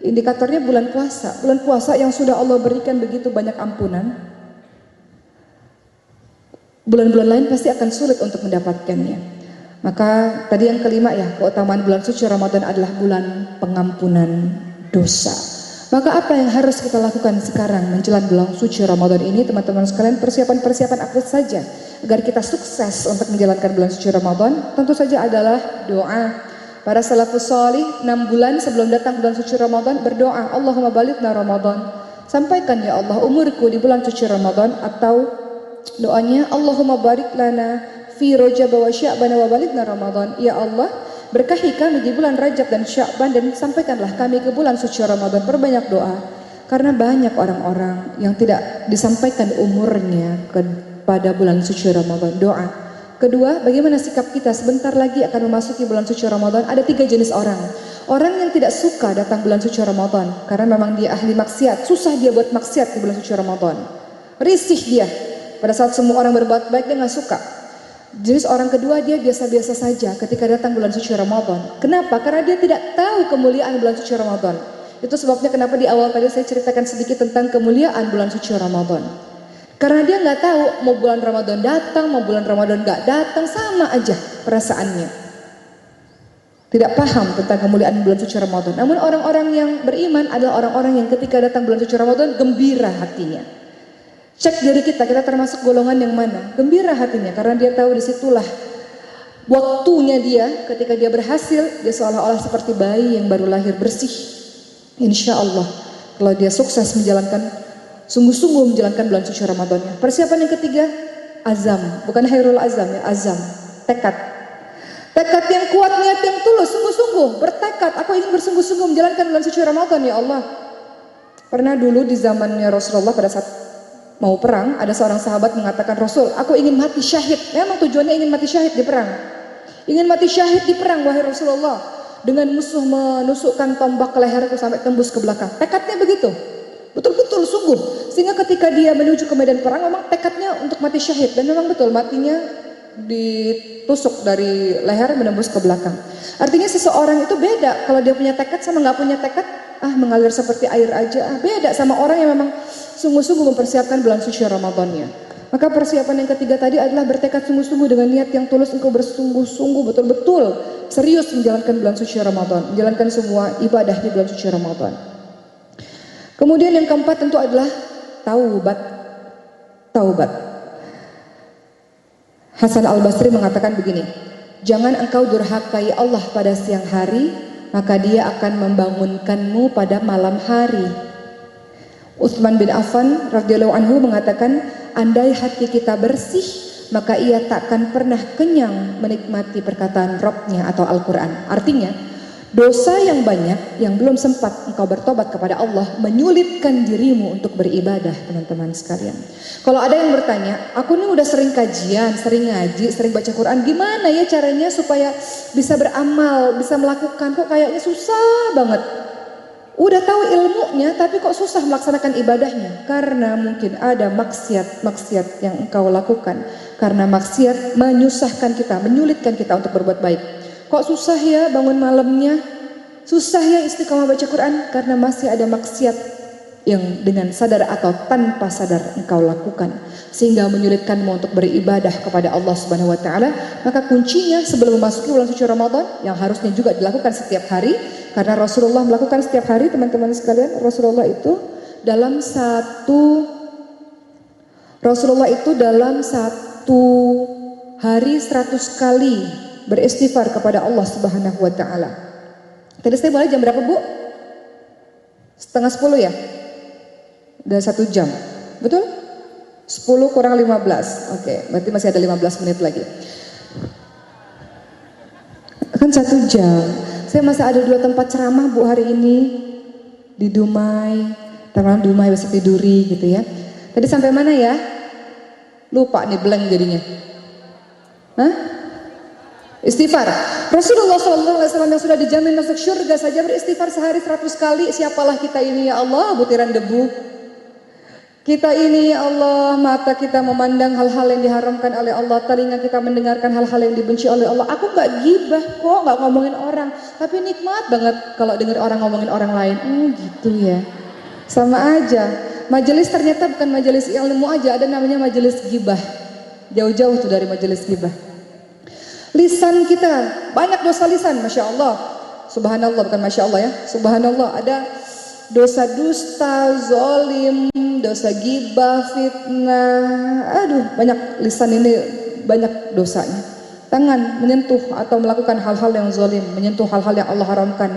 Indikatornya bulan puasa. Bulan puasa yang sudah Allah berikan begitu banyak ampunan, bulan-bulan lain pasti akan sulit untuk mendapatkannya. Maka tadi yang kelima ya, keutamaan bulan suci Ramadan adalah bulan pengampunan dosa. Maka apa yang harus kita lakukan sekarang menjelang bulan suci Ramadan ini, teman-teman sekalian? Persiapan-persiapan apa saja agar kita sukses untuk menjalankan bulan suci Ramadan? Tentu saja adalah doa. Para salafus salih 6 bulan sebelum datang bulan suci Ramadan berdoa, Allahumma balighna Ramadan. Sampaikan ya Allah umurku di bulan suci Ramadan, atau doanya Allahumma barik lana fi Rajab wa Sya'ban wa balighna Ramadan. Ya Allah, berkahi kami di bulan Rajab dan Sya'ban dan sampaikanlah kami ke bulan suci Ramadan. Perbanyak doa, karena banyak orang-orang yang tidak disampaikan umurnya pada bulan suci Ramadan. Doa. Kedua, bagaimana sikap kita sebentar lagi akan memasuki bulan suci Ramadan. Ada 3 jenis orang. Orang yang tidak suka datang bulan suci Ramadan karena memang dia ahli maksiat, susah dia buat maksiat di bulan suci Ramadan. Risih dia. Pada saat semua orang berbuat baik dia nggak suka. Jenis orang kedua, dia biasa-biasa saja ketika datang bulan suci Ramadan. Kenapa? Karena dia tidak tahu kemuliaan bulan suci Ramadan. Itu sebabnya kenapa di awal tadi saya ceritakan sedikit tentang kemuliaan bulan suci Ramadan. Karena dia nggak tahu mau bulan Ramadan datang, mau bulan Ramadan nggak datang, sama aja perasaannya. Tidak paham tentang kemuliaan bulan suci Ramadan. Namun orang-orang yang beriman adalah orang-orang yang ketika datang bulan suci Ramadan gembira hatinya. Cek diri kita termasuk golongan yang mana? Gembira hatinya karena dia tahu disitulah waktunya dia ketika dia berhasil, dia seolah-olah seperti bayi yang baru lahir bersih. Insya Allah kalau dia sukses menjalankan, sungguh-sungguh menjalankan bulan suci Ramadannya. Persiapan yang ketiga, azam, bukan hairul azam ya, azam, tekad. Tekad yang kuat, niat yang tulus, sungguh-sungguh, bertekad, aku ingin bersungguh-sungguh menjalankan bulan suci Ramadan ya Allah. Pernah dulu di zamannya Rasulullah pada saat mau perang, ada seorang sahabat mengatakan, Rasul, aku ingin mati syahid. Memang tujuannya ingin mati syahid di perang. Ingin mati syahid di perang, wahai Rasulullah. Dengan musuh menusukkan tombak ke leherku sampai tembus ke belakang. Tekadnya begitu. Betul-betul sungguh. Sehingga ketika dia menuju ke medan perang, memang tekadnya untuk mati syahid. Dan memang betul, matinya ditusuk dari leher menembus ke belakang. Artinya seseorang itu beda. Kalau dia punya tekad sama nggak punya tekad, mengalir seperti air aja. Beda sama orang yang memang sungguh-sungguh mempersiapkan bulan suci Ramadannya. Maka persiapan yang ketiga tadi adalah bertekad sungguh-sungguh dengan niat yang tulus, engkau bersungguh-sungguh betul-betul serius menjalankan bulan suci Ramadan, menjalankan semua ibadah di bulan suci Ramadan. Kemudian yang keempat tentu adalah taubat. Taubat. Hasan Al-Basri mengatakan begini, jangan engkau durhakai Allah pada siang hari, maka dia akan membangunkanmu pada malam hari. Utsman bin Affan radhiyallahu anhu mengatakan, andai hati kita bersih, maka ia takkan pernah kenyang menikmati perkataan Rabb-nya atau Al-Quran. Artinya, dosa yang banyak yang belum sempat engkau bertobat kepada Allah menyulitkan dirimu untuk beribadah, teman-teman sekalian. Kalau ada yang bertanya, aku ini udah sering kajian, sering ngaji, sering baca Quran, gimana ya caranya supaya bisa beramal, bisa melakukan, kok kayaknya susah banget. Udah tahu ilmunya tapi kok susah melaksanakan ibadahnya. Karena mungkin ada maksiat-maksiat yang engkau lakukan. Karena maksiat menyusahkan kita, menyulitkan kita untuk berbuat baik. Kok susah ya bangun malamnya? Susah ya istiqomah baca Quran? Karena masih ada maksiat yang dengan sadar atau tanpa sadar engkau lakukan, sehingga menyulitkanmu untuk beribadah kepada Allah Subhanahu wa taala. Maka kuncinya sebelum memasuki bulan suci Ramadan yang harusnya juga dilakukan setiap hari, karena Rasulullah melakukan setiap hari, teman-teman sekalian. Rasulullah itu dalam satu hari 100 kali beristighfar kepada Allah Subhanahu wa taala. Tadi saya mulai jam berapa, Bu? Setengah 10 ya? Udah 1 jam, betul? 10 kurang 15, oke, berarti masih ada 15 menit lagi. Kan 1 jam, saya masih ada 2 tempat ceramah, Bu, hari ini. Di Dumai, teman-teman Dumai besok di Duri gitu ya. Tadi sampai mana ya? Lupa nih, blank jadinya. Hah? Istighfar. Rasulullah SAW yang sudah dijamin masuk surga saja beristighfar sehari 100 kali. Siapalah kita ini ya Allah, butiran debu. Kita ini ya Allah, mata kita memandang hal-hal yang diharamkan oleh Allah, telinga kita mendengarkan hal-hal yang dibenci oleh Allah. Aku gak gibah kok, gak ngomongin orang, tapi nikmat banget kalau dengar orang ngomongin orang lain. Gitu ya. Sama aja. Majelis ternyata bukan majelis ilmu aja, ada namanya majelis gibah. Jauh-jauh tuh dari majelis gibah. Lisan kita, banyak dosa lisan, Masya Allah. Subhanallah, bukan Masya Allah ya. Subhanallah, ada dosa dusta, zolim, dosa gibah, fitnah. Aduh, banyak lisan ini, banyak dosanya. Tangan menyentuh atau melakukan hal-hal yang zolim, menyentuh hal-hal yang Allah haramkan.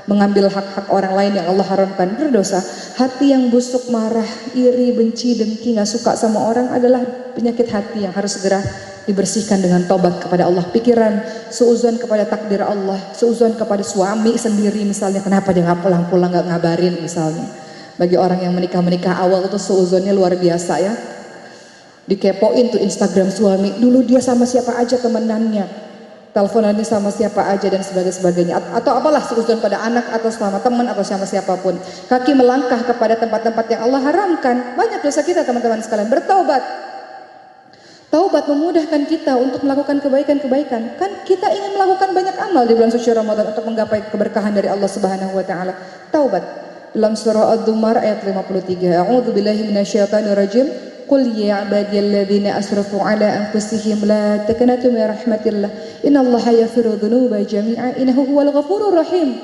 mengambil hak-hak orang lain yang Allah haramkan, berdosa. Hati yang busuk, marah, iri, benci, dengki, gak suka sama orang adalah penyakit hati yang harus segera dibersihkan dengan tobat kepada Allah. Pikiran seuzon kepada takdir Allah, seuzon kepada suami sendiri misalnya, kenapa dia gak pulang-pulang, gak ngabarin misalnya. Bagi orang yang menikah awal itu seuzonnya luar biasa ya. Dikepoin tuh Instagram suami, dulu dia sama siapa aja temenannya, teleponannya sama siapa aja dan sebagainya, atau apalah seuzon pada anak atau sama teman atau sama siapapun. Kaki melangkah kepada tempat-tempat yang Allah haramkan. Banyak dosa kita teman-teman sekalian. Bertaubat, taubat memudahkan kita untuk melakukan kebaikan-kebaikan. Kan kita ingin melakukan banyak amal di bulan suci Ramadan untuk menggapai keberkahan dari Allah Subhanahu wa taala. Taubat. Dalam surah Ad-Dumar ayat 53, A'udzubillahi minasyaitonirrajim. Qul ya ibadiyalladzina asrafu ala anfusihim la taqnatu min rahmatillah innallaha yaghfiru dzunuba jami'a innahu huwal ghafurur rahim.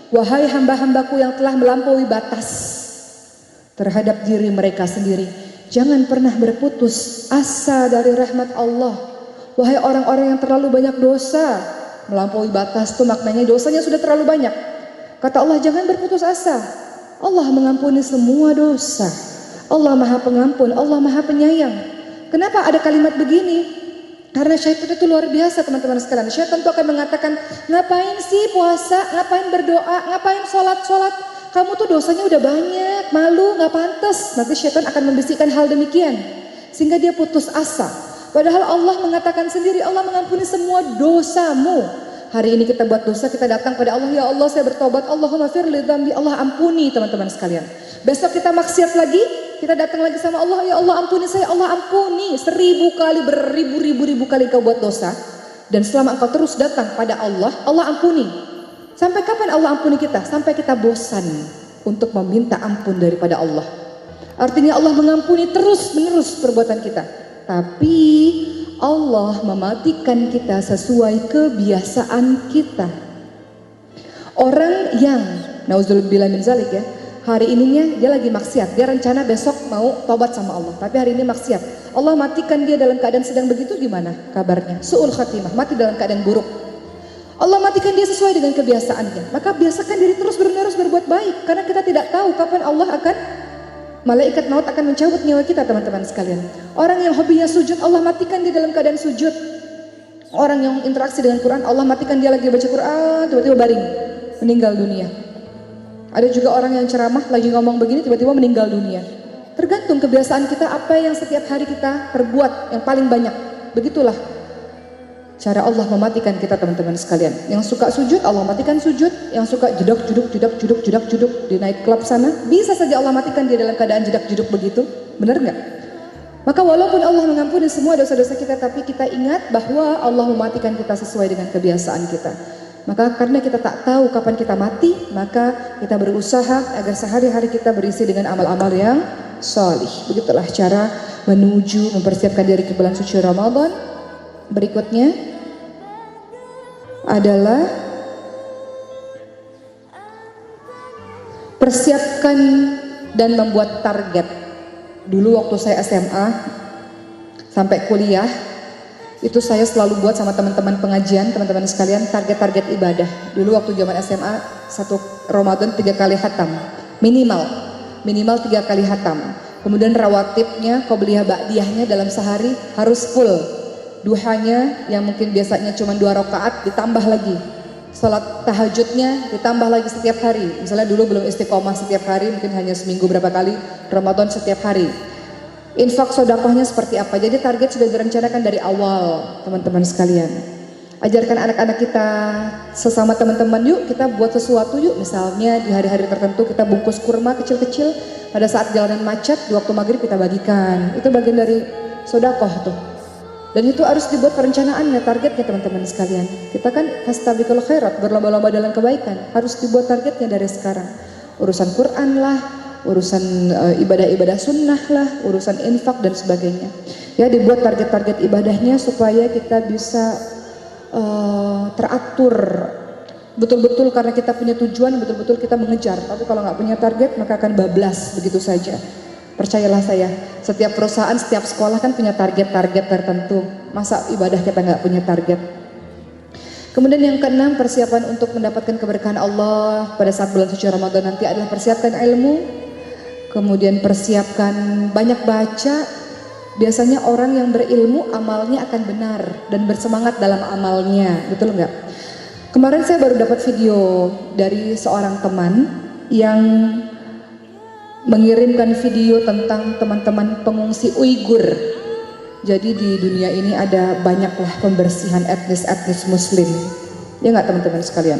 Wahai hamba-hambaku yang telah melampaui batas terhadap diri mereka sendiri, jangan pernah berputus asa dari rahmat Allah. Wahai orang-orang yang terlalu banyak dosa, melampaui batas itu maknanya dosanya sudah terlalu banyak. Kata Allah, jangan berputus asa. Allah mengampuni semua dosa. Allah Maha Pengampun, Allah Maha Penyayang. Kenapa ada kalimat begini? Karena syaitan itu luar biasa teman-teman sekalian. Syaitan itu akan mengatakan, ngapain sih puasa, ngapain berdoa, ngapain sholat. Kamu tuh dosanya udah banyak, malu, gak pantas. Nanti syaitan akan membisikkan hal demikian. Sehingga dia putus asa. Padahal Allah mengatakan sendiri, Allah mengampuni semua dosamu. Hari ini kita buat dosa, kita datang pada Allah, ya Allah saya bertobat, Allahumma firli dzambi, Allah ampuni teman-teman sekalian. Besok kita maksiat lagi, kita datang lagi sama Allah, ya Allah ampuni saya, Allah ampuni. 1000 kali, beribu-ribu kali kau buat dosa. Dan selama engkau terus datang pada Allah, Allah ampuni. Sampai kapan Allah ampuni kita? Sampai kita bosan untuk meminta ampun daripada Allah. Artinya Allah mengampuni terus menerus perbuatan kita. Tapi Allah mematikan kita sesuai kebiasaan kita. Orang yang nauzubillah min zalik ya, hari ininya dia lagi maksiat, dia rencana besok mau tobat sama Allah, tapi hari ini maksiat. Allah matikan dia dalam keadaan sedang begitu, gimana kabarnya? Su'ul khatimah, mati dalam keadaan buruk. Allah matikan dia sesuai dengan kebiasaannya. Maka biasakan diri terus menerus berbuat baik, karena kita tidak tahu kapan Allah akan, malaikat maut akan mencabut nyawa kita teman-teman sekalian. Orang yang hobinya sujud, Allah matikan dia dalam keadaan sujud. Orang yang interaksi dengan Quran, Allah matikan dia lagi baca Quran, tiba-tiba baring, meninggal dunia. Ada juga orang yang ceramah lagi ngomong begini tiba-tiba meninggal dunia. Tergantung kebiasaan kita, apa yang setiap hari kita perbuat yang paling banyak. Begitulah cara Allah mematikan kita teman-teman sekalian. Yang suka sujud, Allah matikan sujud. Yang suka jedok di night club sana, bisa saja Allah matikan dia dalam keadaan jedak-jeduk begitu. Benar nggak? Maka walaupun Allah mengampuni semua dosa-dosa kita, tapi kita ingat bahwa Allah mematikan kita sesuai dengan kebiasaan kita. Maka karena kita tak tahu kapan kita mati, maka kita berusaha agar sehari-hari kita berisi dengan amal-amal yang salih. Begitulah cara menuju mempersiapkan diri ke bulan suci Ramadan. Berikutnya adalah persiapkan dan membuat target. Dulu waktu saya SMA sampai kuliah, itu saya selalu buat sama teman-teman pengajian, teman-teman sekalian, target-target ibadah. Dulu waktu zaman SMA, satu Ramadan 3 kali khatam, minimal 3 kali khatam. Kemudian rawatibnya, qobliyah ba'diyahnya dalam sehari harus full. Duhanya yang mungkin biasanya cuma 2 rakaat ditambah lagi. Salat tahajudnya ditambah lagi setiap hari. Misalnya dulu belum istiqomah setiap hari, mungkin hanya seminggu berapa kali, Ramadan setiap hari. Infak sodakohnya seperti apa. Jadi target sudah direncanakan dari awal teman-teman sekalian. Ajarkan anak-anak kita sesama teman-teman, yuk kita buat sesuatu yuk. Misalnya di hari-hari tertentu kita bungkus kurma kecil-kecil. Pada saat jalanan macet di waktu maghrib kita bagikan. Itu bagian dari sodakoh tuh. Dan itu harus dibuat perencanaannya, targetnya teman-teman sekalian. Kita kan fastabiqul khairat, berlomba-lomba dalam kebaikan. Harus dibuat targetnya dari sekarang. Urusan Quran lah, urusan ibadah-ibadah sunnah lah, urusan infak dan sebagainya. Ya, dibuat target-target ibadahnya supaya kita bisa teratur betul-betul, karena kita punya tujuan, betul-betul kita mengejar. Tapi kalau nggak punya target maka akan bablas begitu saja. Percayalah saya, setiap perusahaan, setiap sekolah kan punya target-target tertentu. Masa ibadah kita nggak punya target? Kemudian yang keenam, persiapan untuk mendapatkan keberkahan Allah pada saat bulan suci Ramadan nanti adalah persiapkan ilmu. Kemudian persiapkan banyak baca. Biasanya orang yang berilmu amalnya akan benar dan bersemangat dalam amalnya, betul nggak? Kemarin saya baru dapat video dari seorang teman yang mengirimkan video tentang teman-teman pengungsi Uighur. Jadi di dunia ini ada banyaklah pembersihan etnis-etnis Muslim, ya nggak teman-teman sekalian?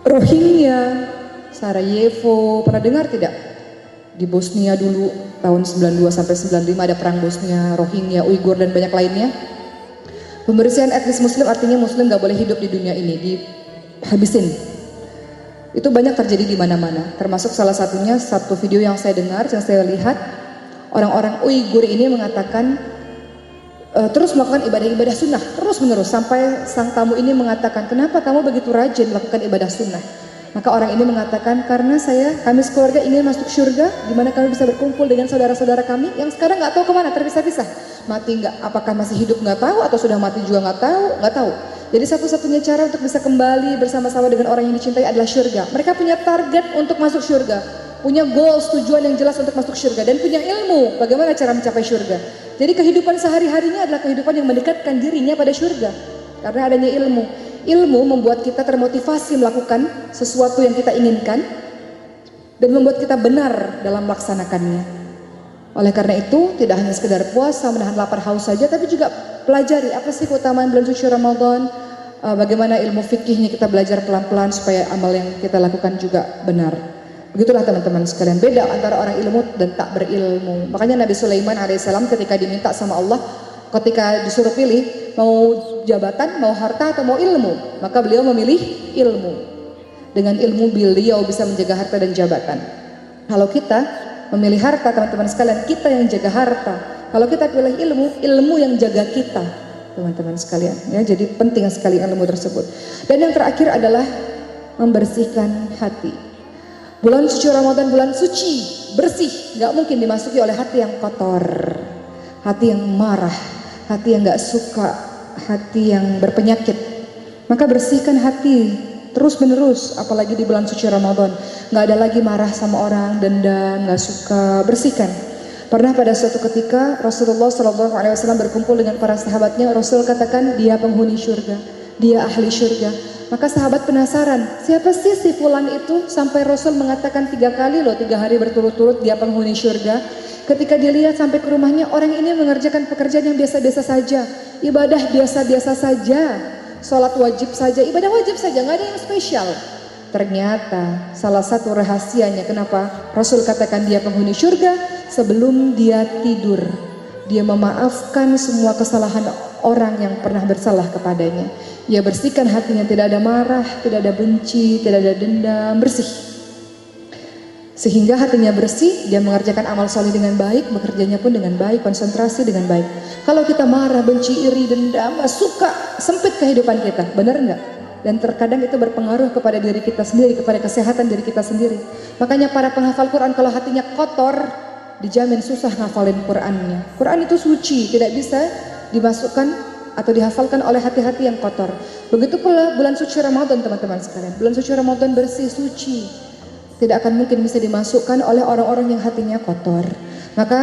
Rohingya, Sarajevo, pernah dengar tidak? Di Bosnia dulu tahun 92 sampai 95 ada perang Bosnia, Rohingya, Uighur dan banyak lainnya. Pembersihan etnis Muslim artinya Muslim nggak boleh hidup di dunia ini, dihabisin. Itu banyak terjadi di mana-mana. Termasuk salah satunya satu video yang saya dengar, yang saya lihat, orang-orang Uighur ini mengatakan terus melakukan ibadah-ibadah sunnah terus menerus sampai sang tamu ini mengatakan, kenapa kamu begitu rajin melakukan ibadah sunnah? Maka orang ini mengatakan, karena kami sekeluarga ingin masuk surga, di mana kami bisa berkumpul dengan saudara-saudara kami yang sekarang nggak tahu kemana, terpisah-pisah, mati nggak, apakah masih hidup nggak tahu atau sudah mati juga nggak tahu. Jadi satu-satunya cara untuk bisa kembali bersama-sama dengan orang yang dicintai adalah surga. Mereka punya target untuk masuk surga, punya goals, tujuan yang jelas untuk masuk surga, dan punya ilmu bagaimana cara mencapai surga. Jadi kehidupan sehari-harinya adalah kehidupan yang mendekatkan dirinya pada surga karena adanya ilmu. Ilmu membuat kita termotivasi melakukan sesuatu yang kita inginkan dan membuat kita benar dalam melaksanakannya. Oleh karena itu, tidak hanya sekedar puasa, menahan lapar haus saja, tapi juga pelajari apa sih keutamaan bulan suci Ramadan, bagaimana ilmu fikihnya kita belajar pelan-pelan supaya amal yang kita lakukan juga benar. Begitulah teman-teman sekalian, beda antara orang ilmu dan tak berilmu. Makanya Nabi Sulaiman alaihissalam ketika diminta sama Allah, ketika disuruh pilih mau jabatan, mau harta atau mau ilmu, maka beliau memilih ilmu. Dengan ilmu beliau bisa menjaga harta dan jabatan. Kalau kita memilih harta, teman-teman sekalian, kita yang jaga harta. Kalau kita pilih ilmu, ilmu yang jaga kita, teman-teman sekalian. Ya, jadi penting sekali ilmu tersebut. Dan yang terakhir adalah membersihkan hati. Bulan suci Ramadan, bulan suci, bersih, gak mungkin dimasuki oleh hati yang kotor, hati yang marah, hati yang gak suka, hati yang berpenyakit. Maka bersihkan hati terus menerus, apalagi di bulan suci Ramadan. Gak ada lagi marah sama orang, dendam, gak suka, bersihkan. Pernah pada suatu ketika Rasulullah SAW berkumpul dengan para sahabatnya, Rasul katakan dia penghuni surga, dia ahli surga. Maka sahabat penasaran, siapa sih si fulan itu? Sampai Rasul mengatakan 3 kali loh, 3 hari berturut-turut dia penghuni surga. Ketika dilihat sampai ke rumahnya, orang ini mengerjakan pekerjaan yang biasa-biasa saja, ibadah biasa-biasa saja, sholat wajib saja, ibadah wajib saja, nggak ada yang spesial. Ternyata salah satu rahasianya kenapa Rasul katakan dia penghuni surga, sebelum dia tidur, dia memaafkan semua kesalahan orang yang pernah bersalah kepadanya. Ia bersihkan hatinya, tidak ada marah, tidak ada benci, tidak ada dendam, bersih. Sehingga hatinya bersih, dia mengerjakan amal soleh dengan baik, bekerjanya pun dengan baik, konsentrasi dengan baik. Kalau kita marah, benci, iri, dendam, gak suka, sempit kehidupan kita, benar enggak? Dan terkadang itu berpengaruh kepada diri kita sendiri, kepada kesehatan diri kita sendiri. Makanya para penghafal Quran kalau hatinya kotor, dijamin susah ngafalin Qurannya. Quran itu suci, tidak bisa dimasukkan atau dihafalkan oleh hati-hati yang kotor. Begitu pula bulan suci Ramadan, teman-teman sekalian. Bulan suci Ramadan bersih, suci, tidak akan mungkin bisa dimasukkan oleh orang-orang yang hatinya kotor. Maka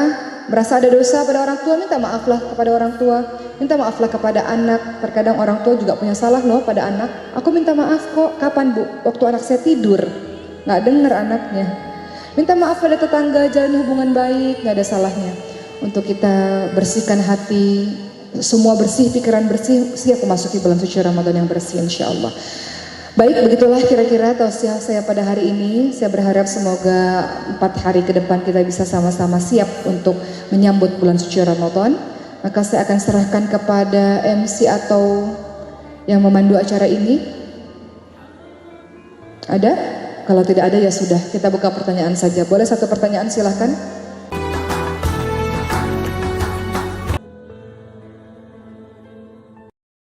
merasa ada dosa pada orang tua, minta maaflah kepada orang tua, minta maaflah kepada anak. Terkadang orang tua juga punya salah loh pada anak. Aku minta maaf kok, kapan bu? Waktu anak saya tidur, nggak dengar anaknya. Minta maaf pada tetangga, jalin hubungan baik, nggak ada salahnya. Untuk kita bersihkan hati, semua bersih, pikiran bersih, siap memasuki bulan suci Ramadan yang bersih insya Allah. Baik, begitulah kira-kira tausiah saya pada hari ini. Saya berharap semoga 4 hari ke depan kita bisa sama-sama siap untuk menyambut bulan suci Ramadan. Maka saya akan serahkan kepada MC atau yang memandu acara ini. Ada? Kalau tidak ada ya sudah, kita buka pertanyaan saja. Boleh satu pertanyaan silahkan.